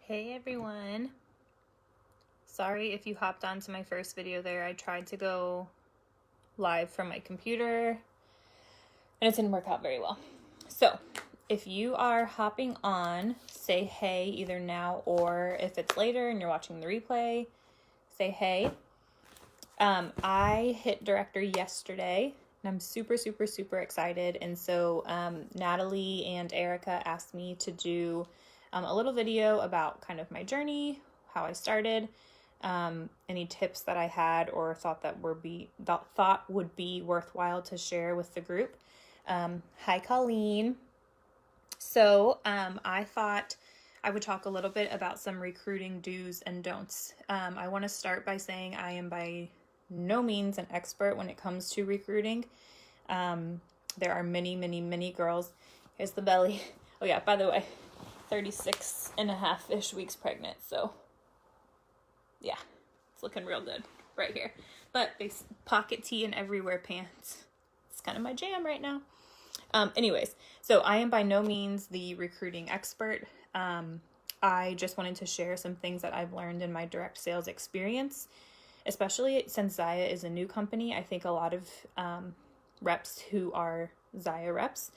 Hey everyone. Sorry if you hopped onto my first video there. I tried to go live from my computer and it didn't work out very well. So if you are hopping on, say hey either now or if it's later and you're watching the replay, say hey. I hit director yesterday and I'm super excited. And so Natalie and Erica asked me to do a little video about kind of my journey, how I started, any tips that I had or thought would be worthwhile to share with the group. Hi, Colleen. So I thought I would talk a little bit about some recruiting do's and don'ts. I want to start by saying I am by no means an expert when it comes to recruiting. There are many girls. Here's the belly. Oh yeah, by the way, 36 and a half-ish weeks pregnant. So yeah, it's looking real good right here. But they pocket tee and everywhere pants. It's kind of my jam right now. Anyways, so I am by no means the recruiting expert. I just wanted to share some things that I've learned in my direct sales experience, especially since Zaya is a new company. I think a lot of reps who are Zaya reps,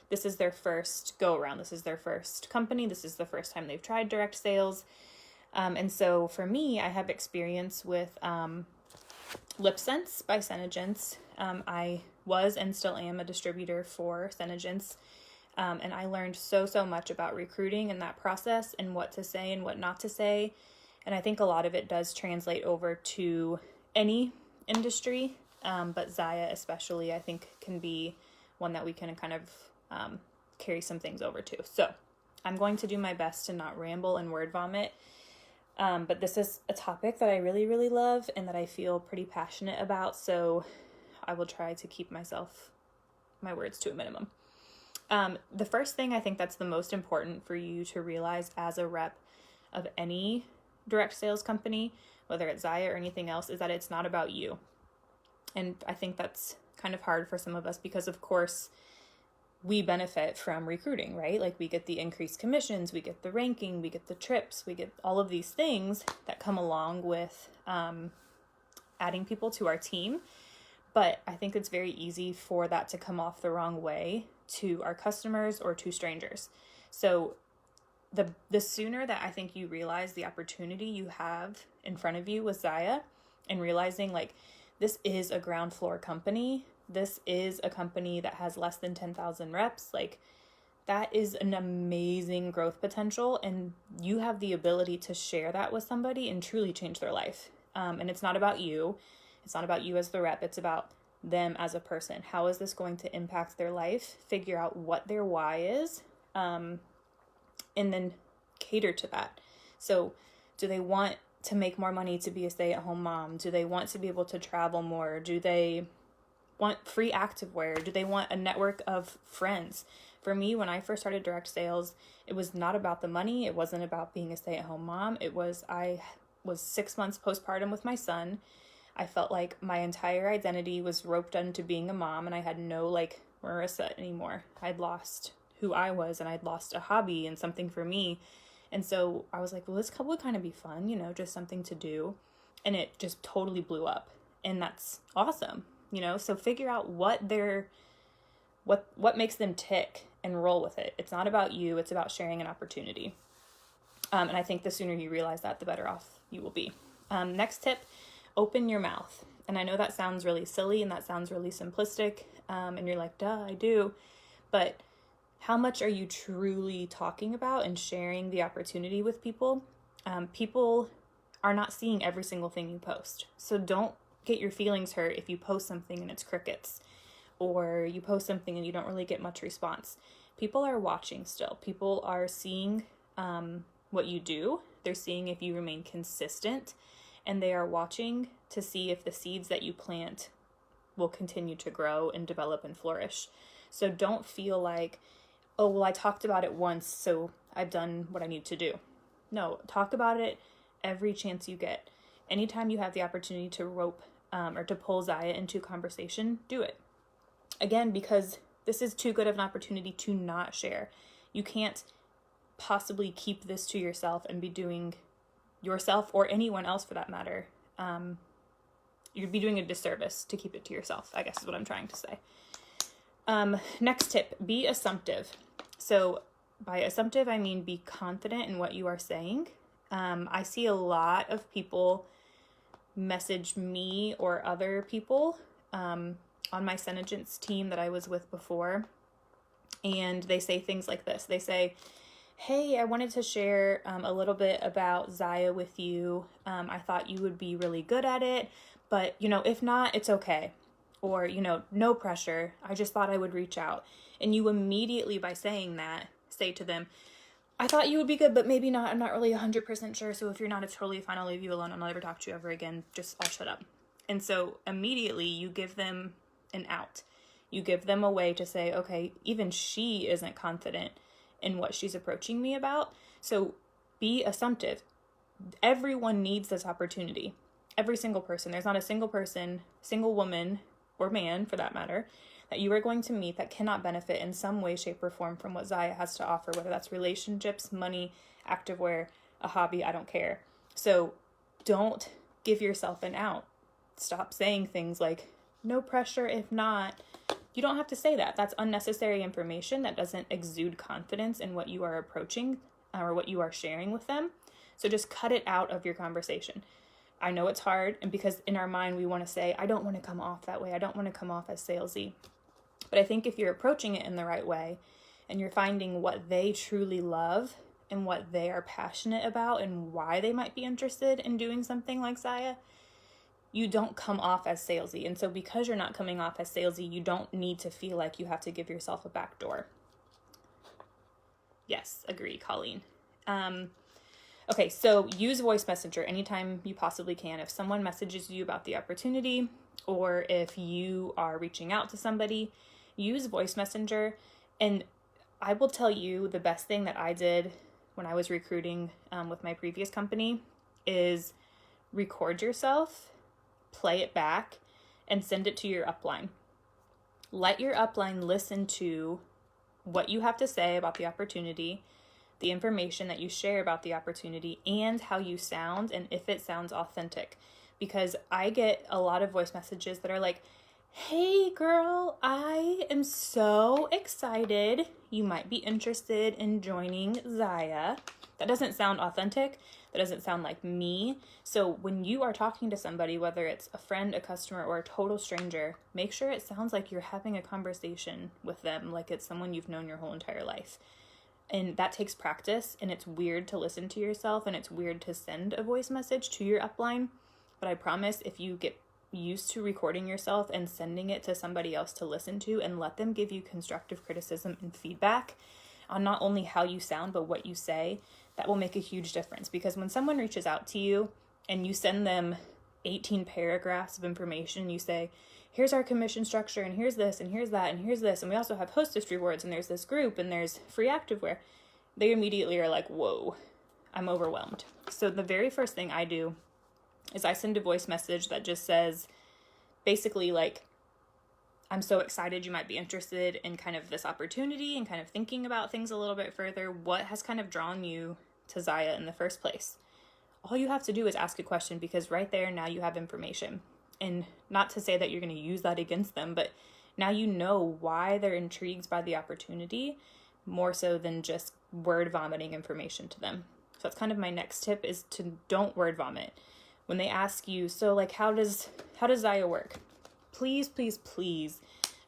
this is their first go around. This is their first company. This is the first time they've tried direct sales. And so for me, I have experience with LipSense by Senegence. I was and still am a distributor for Senegence. And I learned so much about recruiting and that process and what to say and what not to say. And I think a lot of it does translate over to any industry, but Zaya especially, I think, can be one that we can kind of carry some things over to. So I'm going to do my best to not ramble and word vomit, but this is a topic that I really love and that I feel pretty passionate about, so I will try to keep my words to a minimum. The first thing I think that's the most important for you to realize as a rep of any direct sales company, whether it's Zaya or anything else, is that it's not about you. And I think that's kind of hard for some of us because, of course, we benefit from recruiting, right? Like we get the increased commissions, we get the ranking, we get the trips, we get all of these things that come along with adding people to our team. But I think it's very easy for that to come off the wrong way to our customers or to strangers. So the sooner that I think you realize the opportunity you have in front of you with Zaya and realizing like this is a ground floor company, this is a company that has less than 10,000 reps, like that is an amazing growth potential, and you have the ability to share that with somebody and truly change their life. And it's not about you. It's not about you as the rep. It's about them as a person. How is this going to impact their life? Figure out what their why is, and then cater to that. So do they want to make more money to be a stay-at-home mom? Do they want to be able to travel more? Do they want free activewear? Do they want a network of friends? For me, when I first started direct sales, it was not about the money. It wasn't about being a stay-at-home mom. I was 6 months postpartum with my son. I felt like my entire identity was roped into being a mom, and I had no like Marissa anymore. I'd lost who I was, and I'd lost a hobby and something for me. And so I was like, well, this would kind of be fun, just something to do. And it just totally blew up. And that's awesome, So figure out what makes them tick and roll with it. It's not about you. It's about sharing an opportunity. And I think the sooner you realize that, the better off you will be. Next tip, open your mouth. And I know that sounds really silly and that sounds really simplistic. And you're like, duh, I do. But how much are you truly talking about and sharing the opportunity with people? People are not seeing every single thing you post. So don't get your feelings hurt if you post something and it's crickets, or you post something and you don't really get much response. People are watching still. People are seeing what you do. They're seeing if you remain consistent, and they are watching to see if the seeds that you plant will continue to grow and develop and flourish. So don't feel like, oh, well, I talked about it once, so I've done what I need to do. No, talk about it every chance you get. Anytime you have the opportunity to rope or to pull Zaya into conversation, do it. Again, because this is too good of an opportunity to not share. You can't possibly keep this to yourself and be doing yourself, or anyone else for that matter, you'd be doing a disservice to keep it to yourself, I guess is what I'm trying to say. Next tip, be assumptive. So by assumptive, I mean be confident in what you are saying. I see a lot of people message me or other people on my Senegence team that I was with before, and they say things like this. They say, hey, I wanted to share a little bit about Zaya with you. I thought you would be really good at it, but, if not, it's okay. Or, no pressure. I just thought I would reach out. And you immediately, by saying that, say to them, I thought you would be good, but maybe not. I'm not really 100% sure. So if you're not, it's totally fine. I'll leave you alone. I'll never talk to you ever again. I'll shut up. And so immediately you give them an out. You give them a way to say, okay, even she isn't confident in what she's approaching me about. So be assumptive. Everyone needs this opportunity. Every single person. There's not a single person, single woman, or man for that matter, that you are going to meet that cannot benefit in some way, shape, or form from what Zaya has to offer, whether that's relationships, money, activewear, a hobby, I don't care. So don't give yourself an out. Stop saying things like, no pressure if not. You don't have to say that. That's unnecessary information that doesn't exude confidence in what you are approaching or what you are sharing with them. So just cut it out of your conversation. I know it's hard, and because in our mind we want to say, I don't want to come off that way. I don't want to come off as salesy. But I think if you're approaching it in the right way and you're finding what they truly love and what they are passionate about and why they might be interested in doing something like Zaya, you don't come off as salesy. And so because you're not coming off as salesy, you don't need to feel like you have to give yourself a back door. Yes, agree, Colleen. Okay, so use voice messenger anytime you possibly can. If someone messages you about the opportunity, or if you are reaching out to somebody, use voice messenger. And I will tell you the best thing that I did when I was recruiting with my previous company is record yourself, play it back, and send it to your upline. Let your upline listen to what you have to say about the opportunity, the information that you share about the opportunity, and how you sound and if it sounds authentic. Because I get a lot of voice messages that are like, hey girl, I am so excited. You might be interested in joining Zaya. That doesn't sound authentic. That doesn't sound like me. So when you are talking to somebody, whether it's a friend, a customer, or a total stranger, make sure it sounds like you're having a conversation with them, like it's someone you've known your whole entire life. And that takes practice, and it's weird to listen to yourself, and it's weird to send a voice message to your upline. But I promise if you get used to recording yourself and sending it to somebody else to listen to and let them give you constructive criticism and feedback on not only how you sound, but what you say, that will make a huge difference. Because when someone reaches out to you and you send them 18 paragraphs of information, you say, here's our commission structure, and here's this, and here's that, and here's this, and we also have hostess rewards, and there's this group, and there's free activewear, they immediately are like, whoa, I'm overwhelmed. So the very first thing I do is I send a voice message that just says, basically like, I'm so excited you might be interested in kind of this opportunity and kind of thinking about things a little bit further. What has kind of drawn you to Zaya in the first place? All you have to do is ask a question, because right there, now you have information. And not to say that you're going to use that against them, but now you know why they're intrigued by the opportunity more so than just word vomiting information to them. So that's kind of my next tip, is to don't word vomit. When they ask you, so like, how does Zaya work? Please, please, please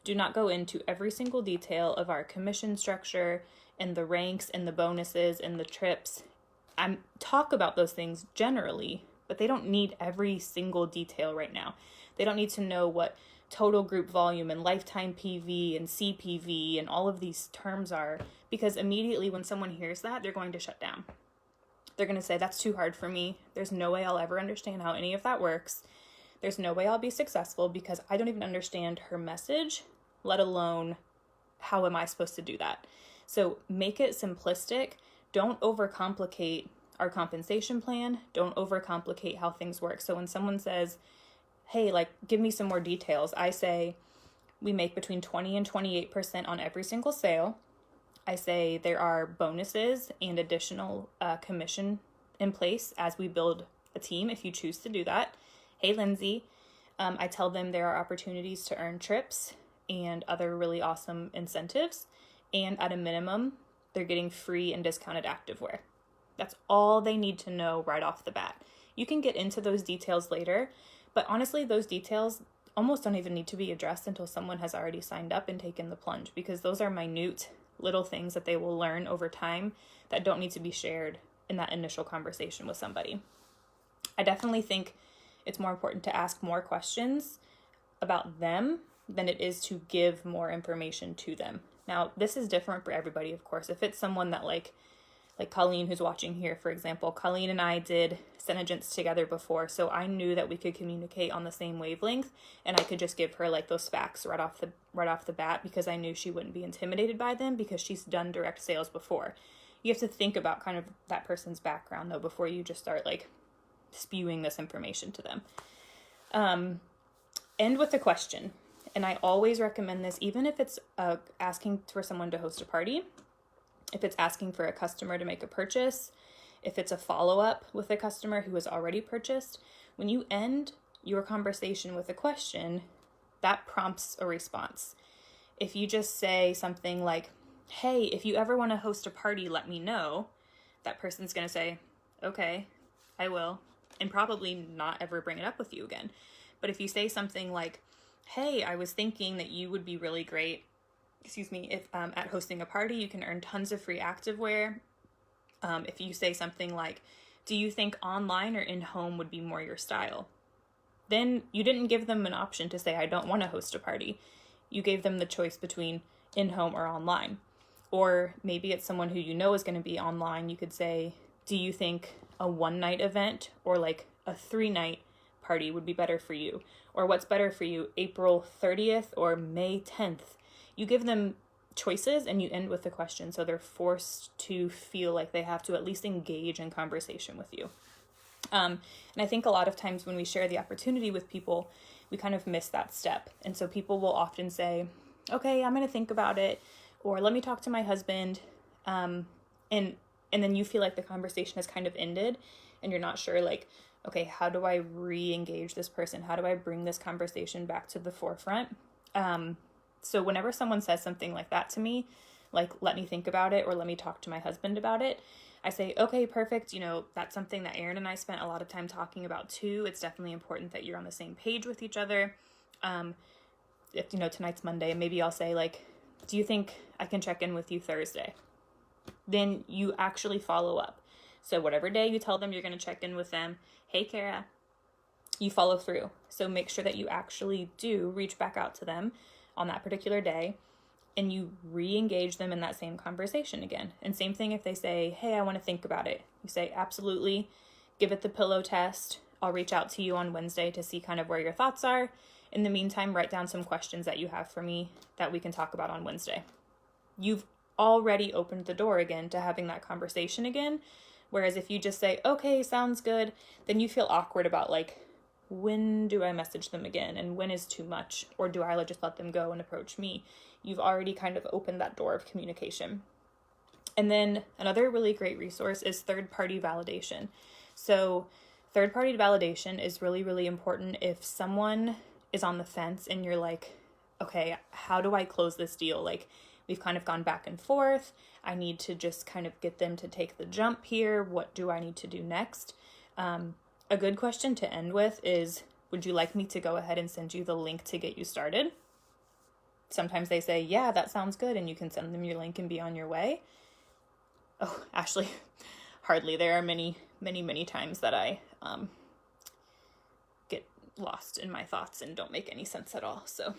do not go into every single detail of our commission structure and the ranks and the bonuses and the trips. Talk about those things generally, but they don't need every single detail right now. They don't need to know what total group volume and lifetime PV and CPV and all of these terms are, because immediately when someone hears that, they're going to shut down. They're going to say, that's too hard for me. There's no way I'll ever understand how any of that works. There's no way I'll be successful because I don't even understand her message, let alone how am I supposed to do that? So make it simplistic. Don't overcomplicate our compensation plan. Don't overcomplicate how things work. So when someone says, hey, like, give me some more details, I say we make between 20 and 28% on every single sale. I say there are bonuses and additional commission in place as we build a team if you choose to do that. Hey, Lindsay. I tell them there are opportunities to earn trips and other really awesome incentives. And at a minimum, they're getting free and discounted activewear. That's all they need to know right off the bat. You can get into those details later, but honestly, those details almost don't even need to be addressed until someone has already signed up and taken the plunge, because those are minute little things that they will learn over time that don't need to be shared in that initial conversation with somebody. I definitely think it's more important to ask more questions about them than it is to give more information to them. Now, this is different for everybody, of course. If it's someone that like Colleen, who's watching here, for example, Colleen and I did SeneGence together before, so I knew that we could communicate on the same wavelength, and I could just give her like those facts right off the bat, because I knew she wouldn't be intimidated by them because she's done direct sales before. You have to think about kind of that person's background though before you just start like spewing this information to them. End with a question. And I always recommend this, even if it's asking for someone to host a party, if it's asking for a customer to make a purchase, if it's a follow-up with a customer who has already purchased. When you end your conversation with a question, that prompts a response. If you just say something like, hey, if you ever want to host a party, let me know, that person's going to say, okay, I will, and probably not ever bring it up with you again. But if you say something like, hey, I was thinking that you would be really great, if at hosting a party, you can earn tons of free activewear. If you say something like, do you think online or in-home would be more your style? Then you didn't give them an option to say, I don't want to host a party. You gave them the choice between in-home or online. Or maybe it's someone who you know is going to be online. You could say, do you think a one-night event or like a 3-night party would be better for you? Or what's better for you, April 30th or May 10th? You give them choices and you end with a question, so they're forced to feel like they have to at least engage in conversation with you. And I think a lot of times when we share the opportunity with people, we kind of miss that step. And so people will often say, okay, I'm going to think about it, or let me talk to my husband. And then you feel like the conversation has kind of ended and you're not sure, like, okay, how do I re-engage this person? How do I bring this conversation back to the forefront? So whenever someone says something like that to me, like, let me think about it, or let me talk to my husband about it, I say, okay, perfect. That's something that Erin and I spent a lot of time talking about too. It's definitely important that you're on the same page with each other. If, tonight's Monday, maybe I'll say, like, do you think I can check in with you Thursday? Then you actually follow up. So whatever day you tell them you're going to check in with them, hey, Kara, you follow through. So make sure that you actually do reach back out to them on that particular day, and you re-engage them in that same conversation again. And same thing if they say, hey, I want to think about it. You say, absolutely, give it the pillow test. I'll reach out to you on Wednesday to see kind of where your thoughts are. In the meantime, write down some questions that you have for me that we can talk about on Wednesday. You've already opened the door again to having that conversation again. Whereas if you just say, okay, sounds good, then you feel awkward about, like, when do I message them again, and when is too much, or do I just let them go and approach me? You've already kind of opened that door of communication. And then another really great resource is third-party validation. So third-party validation is really, really important if someone is on the fence and you're like, okay, how do I close this deal? Like, we've kind of gone back and forth. I need to just kind of get them to take the jump here. What do I need to do next? A good question to end with is, would you like me to go ahead and send you the link to get you started? Sometimes they say, yeah, that sounds good, and you can send them your link and be on your way. Oh, Ashley, hardly. There are many, many, many times that I get lost in my thoughts and don't make any sense at all. So,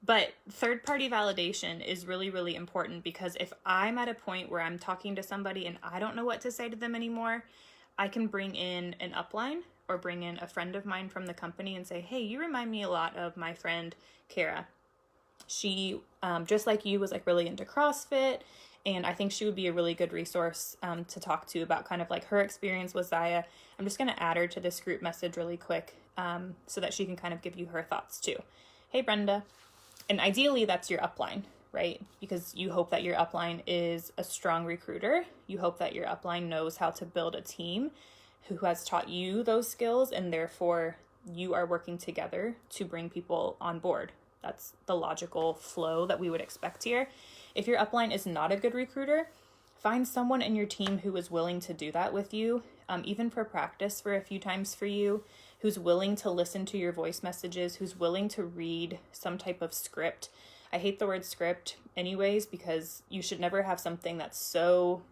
but third-party validation is really, really important, because if I'm at a point where I'm talking to somebody and I don't know what to say to them anymore, I can bring in an upline or bring in a friend of mine from the company and say, hey, you remind me a lot of my friend Kara. She, just like you, was like really into CrossFit, and I think she would be a really good resource to talk to about kind of like her experience with Zaya. I'm just going to add her to this group message really quick so that she can kind of give you her thoughts too. Hey, Brenda. And ideally, that's your upline. right? Because you hope that your upline is a strong recruiter. You hope that your upline knows how to build a team who has taught you those skills, and therefore you are working together to bring people on board. That's the logical flow that we would expect here. If your upline is not a good recruiter, find someone in your team who is willing to do that with you, even for practice for a few times for you, who's willing to listen to your voice messages, who's willing to read some type of script. I hate the word script anyways, because you should never have something that's so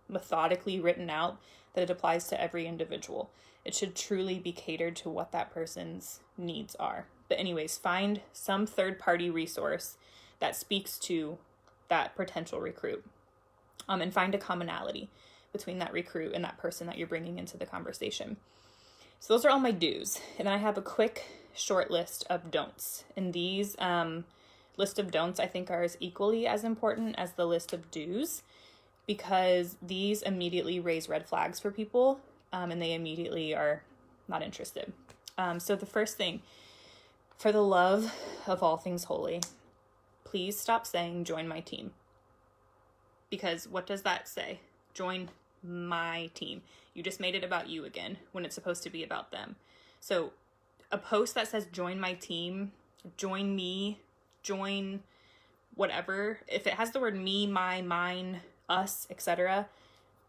methodically written out that it applies to every individual. It should truly be catered to what that person's needs are. But anyways, find some third-party resource that speaks to that potential recruit, and find a commonality between that recruit and that person that you're bringing into the conversation. So those are all my do's. And then I have a quick short list of don'ts. And these list of don'ts I think are as equally as important as the list of do's, because these immediately raise red flags for people, and they immediately are not interested. So the first thing, for the love of all things holy, please stop saying, join my team. Because what does that say? Join my team. You just made it about you again when it's supposed to be about them. So a post that says, join my team, join me, join whatever, if it has the word me, my, mine, us, etc.,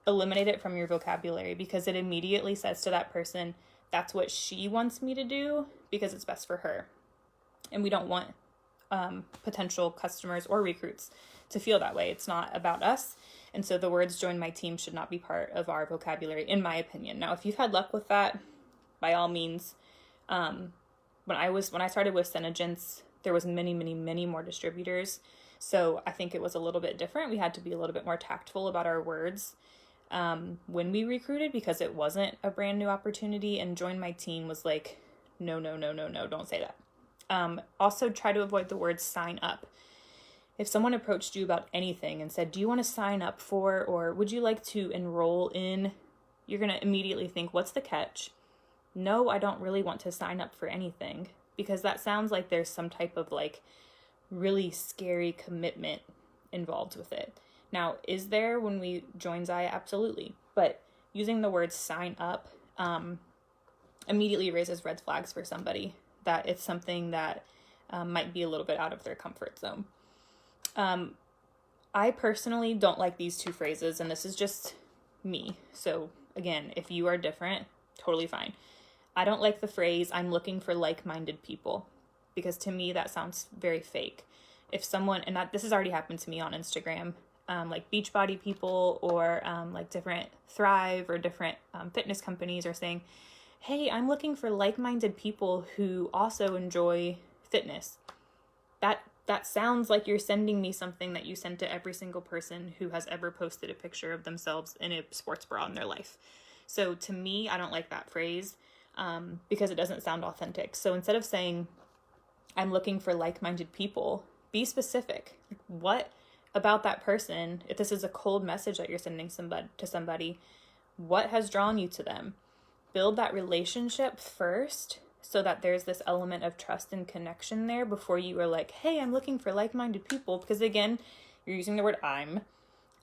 eliminate it from your vocabulary, because it immediately says to that person, that's what she wants me to do because it's best for her. And we don't want potential customers or recruits to feel that way. It's not about us. And so the words join my team should not be part of our vocabulary, in my opinion. Now, if you've had luck with that, by all means. When I started with SeneGence, there was many more distributors. So I think it was a little bit different. We had to be a little bit more tactful about our words when we recruited, because it wasn't a brand new opportunity, and join my team was like, no, don't say that. Also try to avoid the word sign up. If someone approached you about anything and said, do you want to sign up for, or would you like to enroll in, you're going to immediately think, what's the catch? No, I don't really want to sign up for anything, because that sounds like there's some type of like really scary commitment involved with it. Now, is there when we join Zaya? Absolutely. But using the word sign up immediately raises red flags for somebody, that it's something that might be a little bit out of their comfort zone. I personally don't like these two phrases, and this is just me. So again, if you are different, totally fine. I don't like the phrase, I'm looking for like-minded people, because to me that sounds very fake. If someone, and that this has already happened to me on Instagram, like Beachbody people or like different Thrive or different fitness companies are saying, hey, I'm looking for like-minded people who also enjoy fitness. That sounds like you're sending me something that you send to every single person who has ever posted a picture of themselves in a sports bra in their life. So to me, I don't like that phrase because it doesn't sound authentic. So instead of saying, I'm looking for like-minded people, be specific. What about that person, if this is a cold message that you're sending to somebody, what has drawn you to them? Build that relationship first, so that there's this element of trust and connection there before you are like, hey, I'm looking for like-minded people. Because again, you're using the word I'm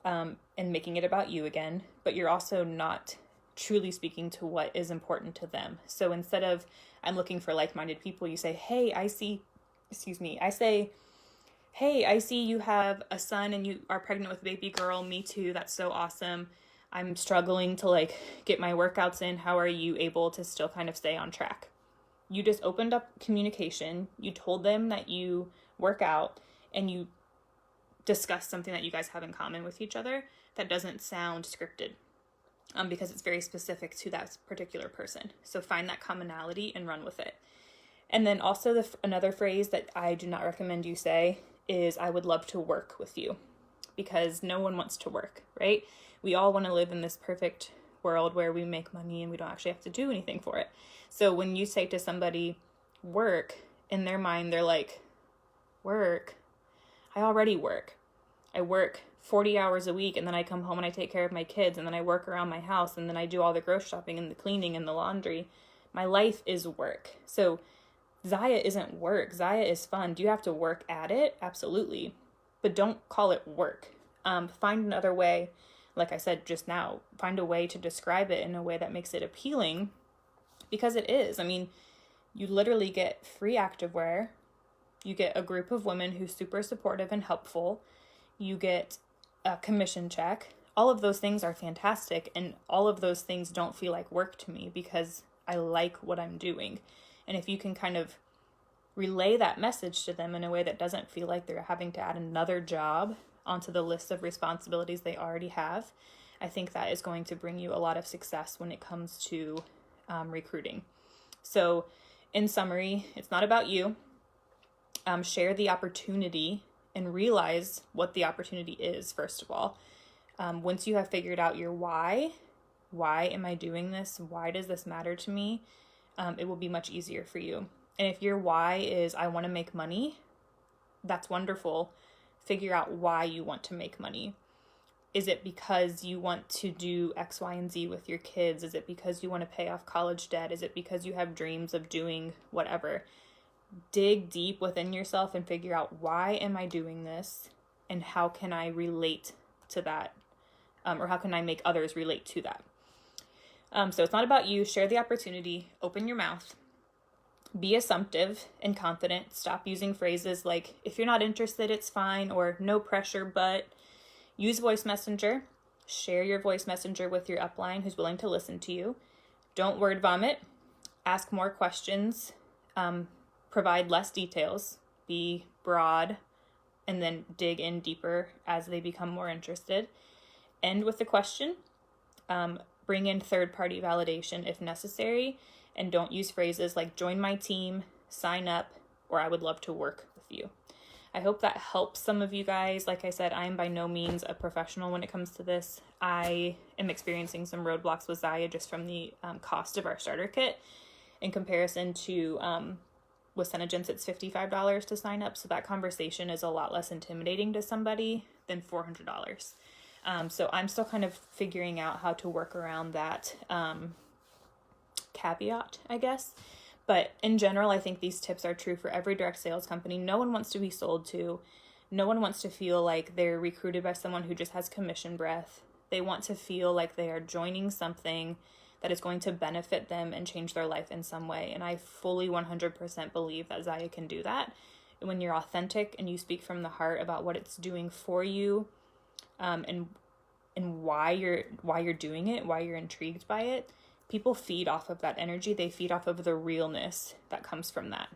and making it about you again, but you're also not truly speaking to what is important to them. So instead of I'm looking for like-minded people, you say, hey, I say, hey, I see you have a son and you are pregnant with a baby girl. Me too. That's so awesome. I'm struggling to like get my workouts in. How are you able to still kind of stay on track? You just opened up communication. You told them that you work out and you discuss something that you guys have in common with each other that doesn't sound scripted, because it's very specific to that particular person. So find that commonality and run with it. And then also another phrase that I do not recommend you say is, I would love to work with you, because no one wants to work, right? We all want to live in this perfect world where we make money and we don't actually have to do anything for it. So when you say to somebody, work, in their mind, they're like, work? I already work. I work 40 hours a week, and then I come home and I take care of my kids, and then I work around my house, and then I do all the grocery shopping and the cleaning and the laundry. My life is work. So Zaya isn't work. Zaya is fun. Do you have to work at it? Absolutely. But don't call it work. Find another way, like I said just now, find a way to describe it in a way that makes it appealing, because it is. I mean, you literally get free activewear. You get a group of women who's super supportive and helpful. You get a commission check. All of those things are fantastic, and all of those things don't feel like work to me because I like what I'm doing. And if you can kind of relay that message to them in a way that doesn't feel like they're having to add another job onto the list of responsibilities they already have, I think that is going to bring you a lot of success when it comes to recruiting. So in summary, it's not about you. Share the opportunity and realize what the opportunity is, first of all. Once you have figured out your why am I doing this? Why does this matter to me? It will be much easier for you. And if your why is I want to make money, that's wonderful. Figure out why you want to make money. Is it because you want to do X, Y, and Z with your kids? Is it because you want to pay off college debt? Is it because you have dreams of doing whatever? Dig deep within yourself and figure out, why am I doing this? And how can I relate to that? Or how can I make others relate to that? So it's not about you. Share the opportunity. Open your mouth. Be assumptive and confident. Stop using phrases like, if you're not interested, it's fine, or no pressure, but. Use voice messenger. Share your voice messenger with your upline who's willing to listen to you. Don't word vomit. Ask more questions. Provide less details. Be broad, and then dig in deeper as they become more interested. End with a question. Bring in third-party validation if necessary, and don't use phrases like join my team, sign up, or I would love to work with you. I hope that helps some of you guys. Like I said, I am by no means a professional when it comes to this. I am experiencing some roadblocks with Zaya just from the cost of our starter kit. In comparison to with Senegence, it's $55 to sign up. So that conversation is a lot less intimidating to somebody than $400. So I'm still kind of figuring out how to work around that caveat, I guess. But in general, I think these tips are true for every direct sales company. No one wants to be sold to. No one wants to feel like they're recruited by someone who just has commission breath. They want to feel like they are joining something that is going to benefit them and change their life in some way. And I fully 100% believe that Zaya can do that. And when you're authentic and you speak from the heart about what it's doing for you, and why you're doing it, why you're intrigued by it, people feed off of that energy. They feed off of the realness that comes from that.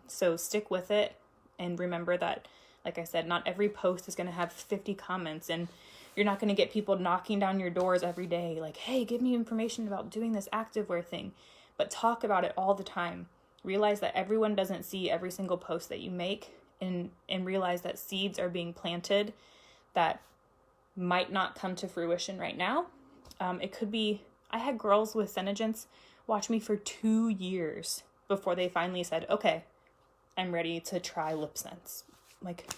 So stick with it, and remember that, like I said, not every post is going to have 50 comments, and you're not going to get people knocking down your doors every day like, hey, give me information about doing this activewear thing. But talk about it all the time. Realize that everyone doesn't see every single post that you make, and realize that seeds are being planted that might not come to fruition right now. It could be, I had girls with Senegence watch me for 2 years before they finally said, okay, I'm ready to try LipSense. Like,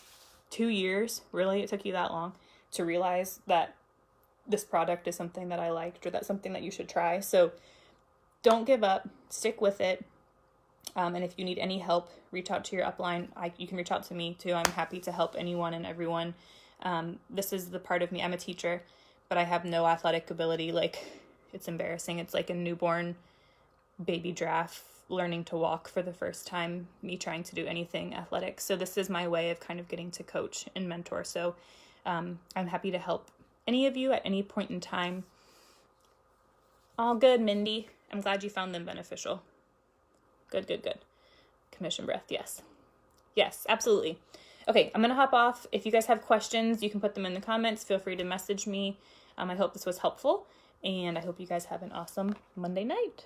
2 years? Really? It took you that long to realize that this product is something that I liked, or that's something that you should try? So don't give up. Stick with it. And if you need any help, reach out to your upline. You can reach out to me too. I'm happy to help anyone and everyone. This is the part of me. I'm a teacher, but I have no athletic ability. Like, it's embarrassing. It's like a newborn baby giraffe learning to walk for the first time, me trying to do anything athletic. So this is my way of kind of getting to coach and mentor. So I'm happy to help any of you at any point in time. All good, Mindy. I'm glad you found them beneficial. Good. Commission breath, yes. Yes, absolutely. Okay, I'm going to hop off. If you guys have questions, you can put them in the comments. Feel free to message me. I hope this was helpful, and I hope you guys have an awesome Monday night.